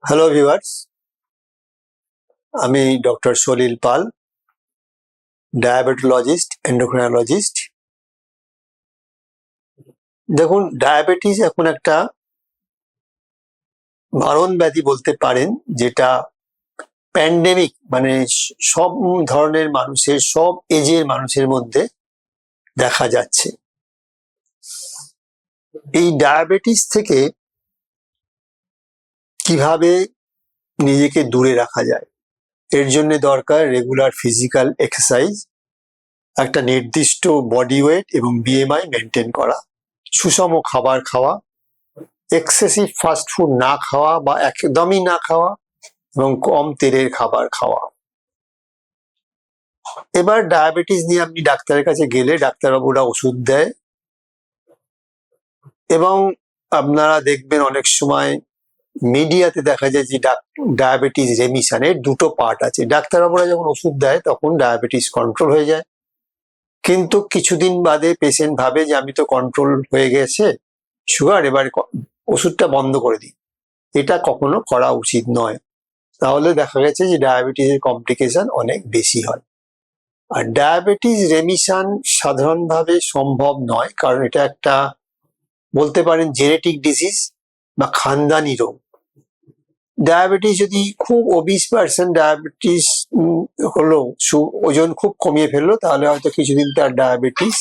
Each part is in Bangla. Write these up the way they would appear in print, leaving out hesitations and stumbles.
হ্যালো ভিউয়ার্স, আমি ডক্টর সলিল পাল, ডায়াবেটোলজিস্ট, এন্ডোক্রাইনোলজিস্ট। দেখুন, ডায়াবেটিস এখন একটা মারণ ব্যাধি বলতে পারেন, যেটা প্যান্ডেমিক, মানে সব ধরনের মানুষের, সব এজের মানুষের মধ্যে দেখা যাচ্ছে। এই ডায়াবেটিস থেকে কিভাবে নিজেকে দূরে রাখা যায়, এর জন্য দরকার রেগুলার ফিজিক্যাল এক্সারসাইজ, একটা নির্দিষ্ট বডি ওয়েট এবং বিএমআই মেনটেন করা, সুষম খাবার খাওয়া, এক্সেসিভ ফাস্ট ফুড না খাওয়া বা একদমই না খাওয়া, এবং কম তেলের খাবার খাওয়া। এবার ডায়াবেটিস নিয়ে আপনি ডাক্তারের কাছে গেলে ডাক্তারবাবুরা ওষুধ দেয়, এবং আপনারা দেখবেন অনেক সময় মিডিয়াতে দেখা যায় যে ডায়াবেটিস রেমিশনের দুটো পার্ট আছে। ডাক্তারবাবুরা যখন ওষুধ দেয় তখন ডায়াবেটিস কন্ট্রোল হয়ে যায়, কিন্তু কিছুদিন বাদে পেশেন্ট ভাবে যে আমি তো কন্ট্রোল হয়ে গেছে সুগার, এবার ওষুধটা বন্ধ করে দিই। এটা কখনো করা উচিত নয়, তাহলে দেখা গেছে যে ডায়াবেটিসের কমপ্লিকেশন অনেক বেশি হয়। আর ডায়াবেটিস রেমিশন সাধারণভাবে সম্ভব নয়, কারণ এটা একটা বলতে পারেন জেনেটিক ডিজিজ বা খানদানি রোগ। ডায়াবেটিস যদি খুব ওবিস পার্সন ডায়াবেটিস হলো, ওজন খুব কমিয়ে ফেললো, তাহলে হয়তো কিছুদিন তার ডায়াবেটিস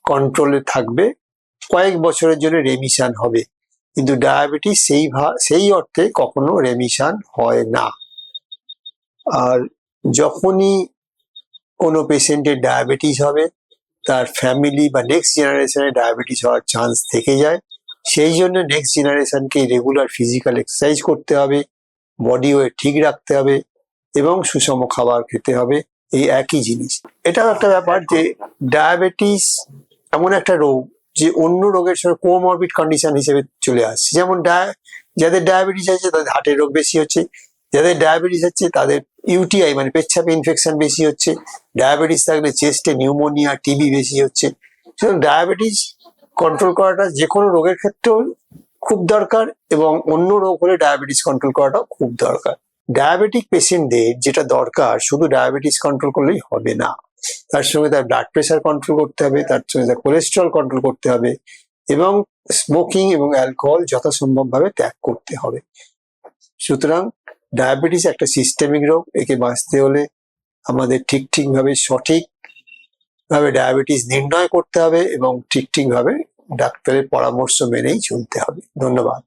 কন্ট্রোলে থাকবে, কয়েক বছরের জন্য রেমিশন হবে। কিন্তু ডায়াবেটিস সেই অর্থে কখনো রেমিশন হয় না। আর যখনই কোনো পেশেন্টের ডায়াবেটিস হবে, তার ফ্যামিলি বা নেক্সট জেনারেশনে ডায়াবেটিস হওয়ার চান্স থেকে যায়। সেই জন্য নেক্সট জেনারেশনকে রেগুলার ফিজিক্যাল এক্সারসাইজ করতে হবে, বডি ওয়েট ঠিক রাখতে হবে, এবং সুষম খাবার খেতে হবে। এই একই জিনিস। এটাও একটা ব্যাপার যে ডায়াবেটিস এমন একটা রোগ যে অন্য রোগের সঙ্গে কোমরবিড কন্ডিশন হিসেবে চলে আসছে। যেমন যাদের ডায়াবেটিস আছে তাদের হার্টের রোগ বেশি হচ্ছে, যাদের ডায়াবেটিস হচ্ছে তাদের ইউটিআই মানে পেচ্ছাপে ইনফেকশন বেশি হচ্ছে, ডায়াবেটিস থাকলে চেস্টে নিউমোনিয়া, টিবি বেশি হচ্ছে। সুতরাং ডায়াবেটিস কন্ট্রোল করাটা যে কোনো রোগের ক্ষেত্রেও খুব দরকার, এবং অন্য রোগ হলে ডায়াবেটিস কন্ট্রোল করাটাও খুব দরকার। ডায়াবেটিক পেশেন্টদের যেটা দরকার, শুধু ডায়াবেটিস কন্ট্রোল করলেই হবে না, তার সঙ্গে তার ব্লাড প্রেশার কন্ট্রোল করতে হবে, তার সঙ্গে তার কোলেস্টেরল কন্ট্রোল করতে হবে, এবং স্মোকিং এবং অ্যালকোহল যথাসম্ভব ভাবে ত্যাগ করতে হবে। সুতরাং ডায়াবেটিস একটা সিস্টেমিক রোগ, একে বাঁচতে হলে আমাদের ঠিকভাবে সঠিকভাবে ডায়াবেটিস নির্ণয় করতে হবে, এবং ঠিকভাবে ডাক্তারের পরামর্শ মেনেই চলতে হবে। ধন্যবাদ।